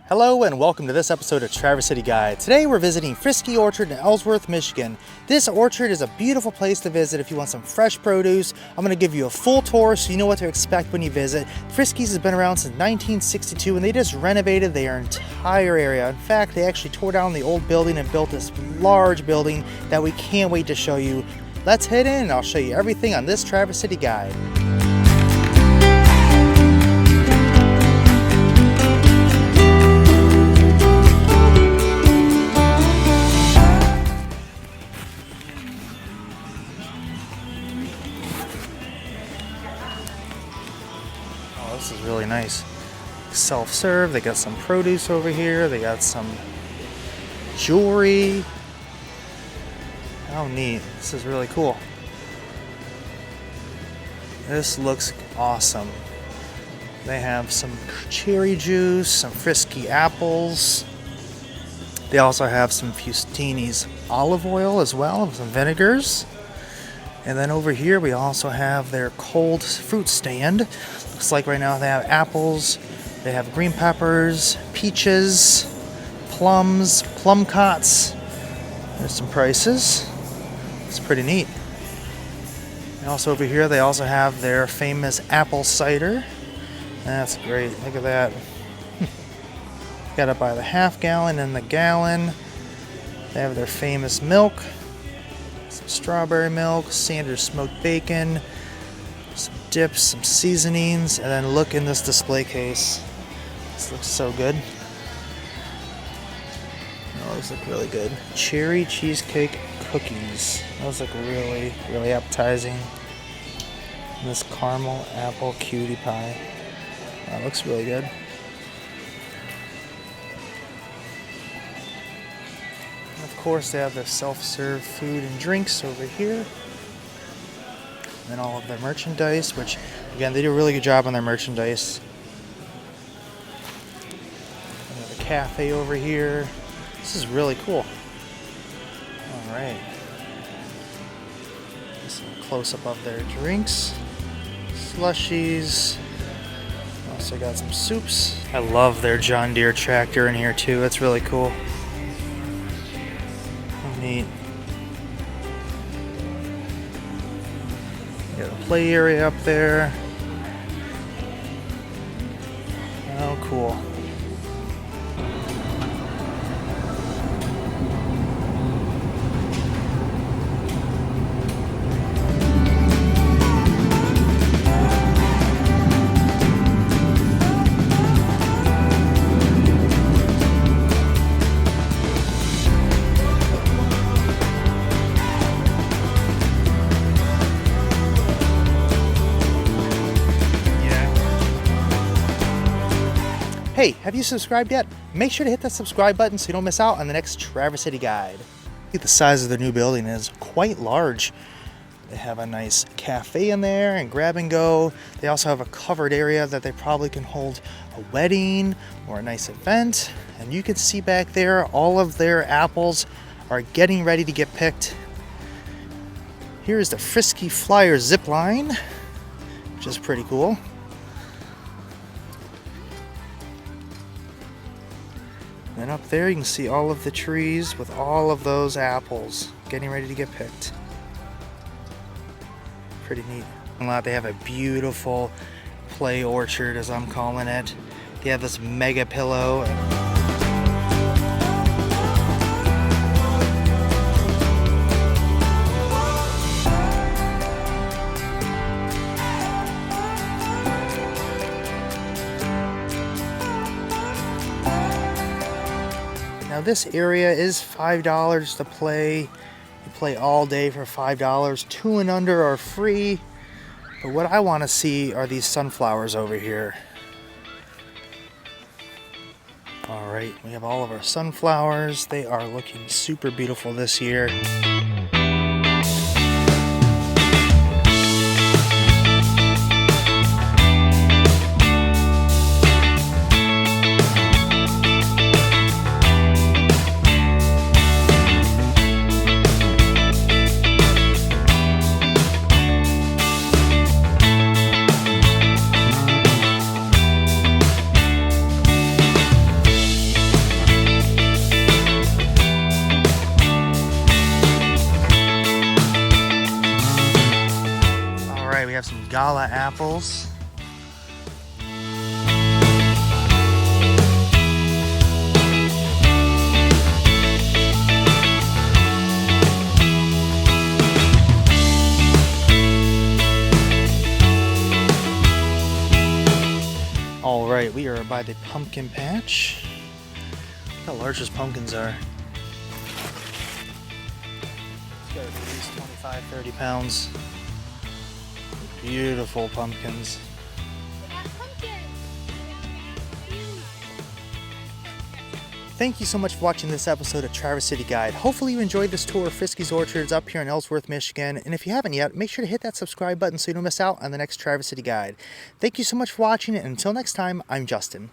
Hello and welcome to this episode of Traverse City Guide. Today we're visiting Frisky Orchard in Ellsworth, Michigan. This orchard is a beautiful place to visit if you want some fresh produce. I'm going to give you a full tour so you know what to expect when you visit. Frisky's has been around since 1962 and they just renovated their entire area. In fact, they actually tore down the old building and built this large building that we can't wait to show you. Let's head in and I'll show you everything on this Traverse City Guide. This is really nice. Self-serve, they got some produce over here, they got some jewelry. How neat. This is really cool. This looks awesome. They have some cherry juice, some Frisky apples. They also have some Fustini's olive oil as well, some vinegars. And then over here we also have their cold fruit stand. Looks like right now they have apples, they have green peppers, peaches, plums, plum cots. There's some prices. It's pretty neat. And also over here they also have their famous apple cider. That's great. Look at that. Got it by the half gallon and the gallon. They have their famous milk. Some strawberry milk, Sanders smoked bacon, some dips, some seasonings, and then look in this display case. This looks so good. Oh, those look really good. Cherry cheesecake cookies. Those look really, really appetizing. And this caramel apple cutie pie. That looks really good. Of course, they have their self-serve food and drinks over here. And all of their merchandise, which, again, they do a really good job on their merchandise. They have a cafe over here. This is really cool. All right. Just a close-up of their drinks. Slushies. Also got some soups. I love their John Deere tractor in here, too. It's really cool. Neat. Got a play area up there. Oh, cool. Hey, have you subscribed yet? Make sure to hit that subscribe button so you don't miss out on the next Traverse City Guide. The size of the new building is quite large. They have a nice cafe in there and grab and go. They also have a covered area that they probably can hold a wedding or a nice event. And you can see back there all of their apples are getting ready to get picked. Here is the Frisky Flyer zip line, which is pretty cool. And up there you can see all of the trees with all of those apples getting ready to get picked. Pretty neat. They have a beautiful play orchard, as I'm calling it. They have this mega pillow. Now this area is $5 to play. You play all day for $5. 2 and under are free. But what I want to see are these sunflowers over here. All right, we have all of our sunflowers. They are looking super beautiful this year. Gala apples. Alright, we are by the pumpkin patch. Look how large those pumpkins are. It's got at least 25, 30 pounds. Beautiful pumpkins. Thank you so much for watching this episode of Traverse City Guide. Hopefully you enjoyed this tour of Friskie's Orchards up here in Ellsworth, Michigan. And if you haven't yet, make sure to hit that subscribe button so you don't miss out on the next Traverse City Guide. Thank you so much for watching, and until next time, I'm Justin.